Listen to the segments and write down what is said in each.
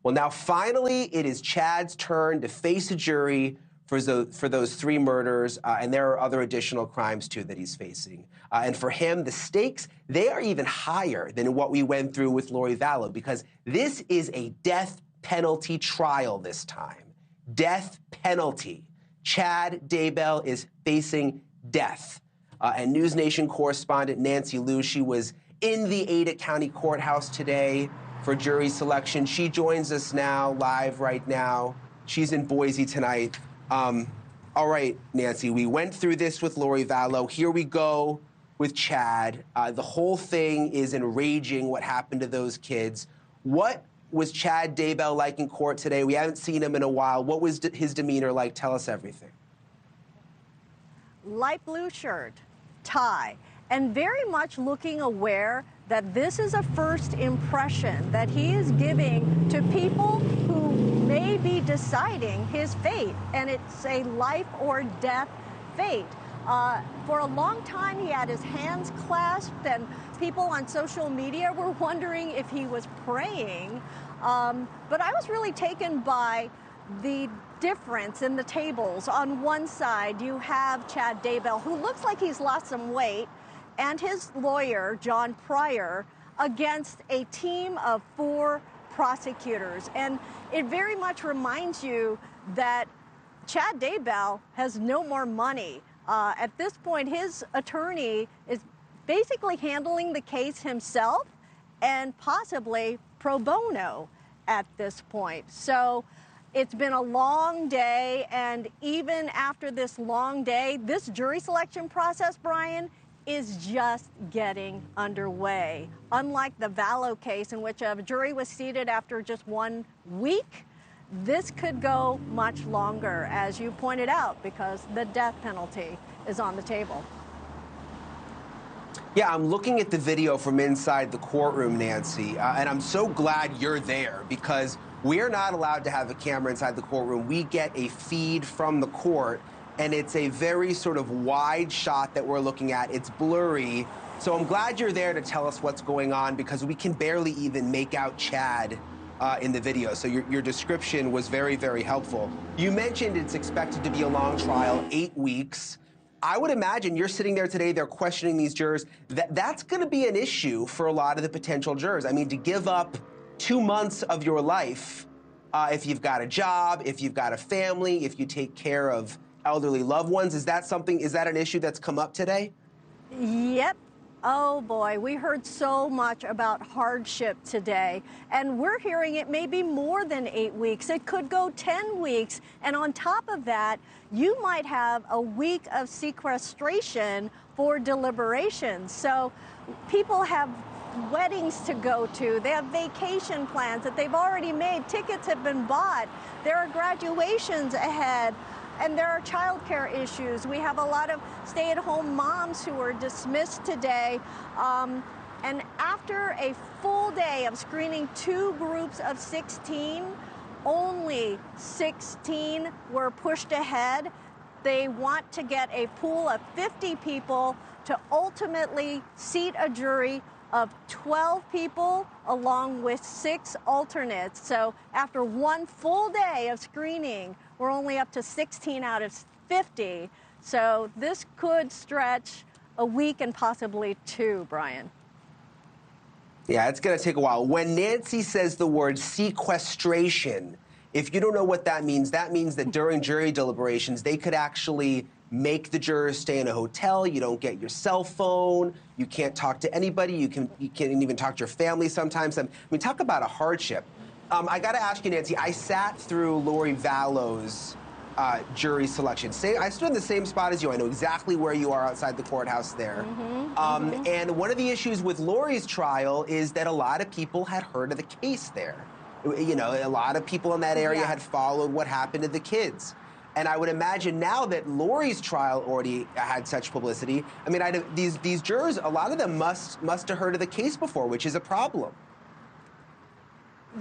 Well, now finally, it is Chad's turn to face a jury for those 3 murders, and there are other additional crimes, too, that he's facing. And for him, the stakes, they are even higher than what we went through with Lori Vallow, because this is a death penalty trial this time. Death penalty. Chad Daybell is facing death. And NewsNation correspondent Nancy Loo, she was in the Ada County Courthouse today for jury selection. She joins us now, live right now. She's in Boise tonight. All right, Nancy, we went through this with Lori Vallow. Here we go with Chad. The whole thing is enraging, what happened to those kids. What was Chad Daybell like in court today? We haven't seen him in a while. What was his demeanor like? Tell us everything. Light blue shirt, tie, and very much looking aware that this is a first impression that he is giving to people who may be deciding his fate, and it's a life or death fate. For a long time, he had his hands clasped, and people on social media were wondering if he was praying. But I was really taken by the difference in the tables. On one side, you have Chad Daybell, who looks like he's lost some weight, and his lawyer, John Pryor, against a team of 4 prosecutors. And it very much reminds you that Chad Daybell has no more money. At this point, his attorney is basically handling the case himself and possibly pro bono at this point. So it's been a long day, and even after this long day, this jury selection process, Brian, is just getting underway. Unlike the Vallow case, in which a jury was seated after just 1 week, this could go much longer, as you pointed out, because the death penalty is on the table. Yeah, I'm looking at the video from inside the courtroom, Nancy, and I'm so glad you're there, because we're not allowed to have a camera inside the courtroom. We get a feed from the court, and it's a very sort of wide shot that we're looking at. It's blurry. So I'm glad you're there to tell us what's going on, because we can barely even make out Chad in the video. So your description was very, very helpful. You mentioned it's expected to be a long trial, 8 weeks. I would imagine you're sitting there today, they're questioning these jurors. That's going to be an issue for a lot of the potential jurors. I mean, to give up 2 months of your life, if you've got a job, if you've got a family, if you take care of elderly loved ones, is that an issue that's come up today? Yep. Oh boy, we heard so much about hardship today, and we're hearing it may be more than 8 weeks. It could go 10 weeks, and on top of that, you might have a week of sequestration for deliberations. So people have weddings to go to, they have vacation plans that they've already made, tickets have been bought, there are graduations ahead, and there are child care issues. We have a lot of stay-at-home moms who were dismissed today. And after a full day of screening 2 groups of 16, only 16 were pushed ahead. They want to get a pool of 50 people to ultimately seat a jury of 12 people along with 6 alternates. So after 1 full day of screening, we're only up to 16 out of 50. So this could stretch a week and possibly 2, Brian. Yeah, it's going to take a while. When Nancy says the word sequestration, if you don't know what that means that during jury deliberations, they could actually make the jurors stay in a hotel. You don't get your cell phone. You can't talk to anybody. You can't even talk to your family sometimes. I mean, talk about a hardship. I got to ask you, Nancy, I sat through Lori Vallow's jury selection. I stood in the same spot as you. I know exactly where you are outside the courthouse there. And one of the issues with Lori's trial is that a lot of people had heard of the case there. You know, a lot of people in that area had followed what happened to the kids. And I would imagine now that Lori's trial already had such publicity, I mean, these jurors, a lot of them must have heard of the case before, which is a problem.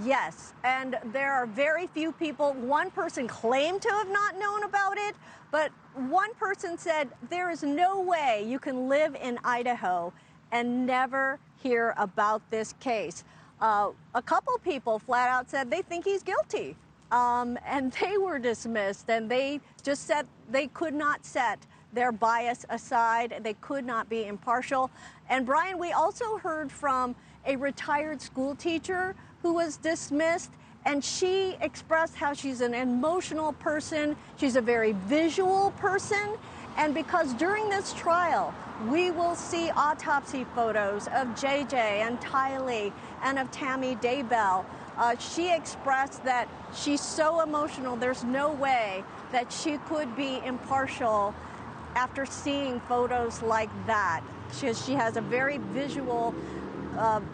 Yes, and there are very few people. One person claimed to have not known about it, but one person said there is no way you can live in Idaho and never hear about this case. A couple people flat out said they think he's guilty. And they were dismissed, and they just said they could not set their bias aside. They could not be impartial. And Brian, we also heard from a retired school teacher who was dismissed, and she expressed how she's an emotional person. She's a very visual person. And because during this trial, we will see autopsy photos of JJ and Tylee and of Tammy Daybell. She expressed that she's so emotional, there's no way that she could be impartial after seeing photos like that. She has a very visual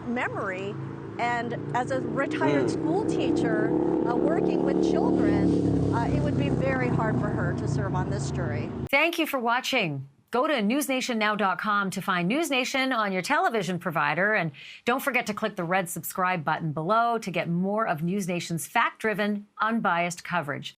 memory, and as a retired school teacher working with children, it would be very hard for her to serve on this jury. Thank you for watching. Go to newsnationnow.com to find NewsNation on your television provider. And don't forget to click the red subscribe button below to get more of NewsNation's fact-driven, unbiased coverage.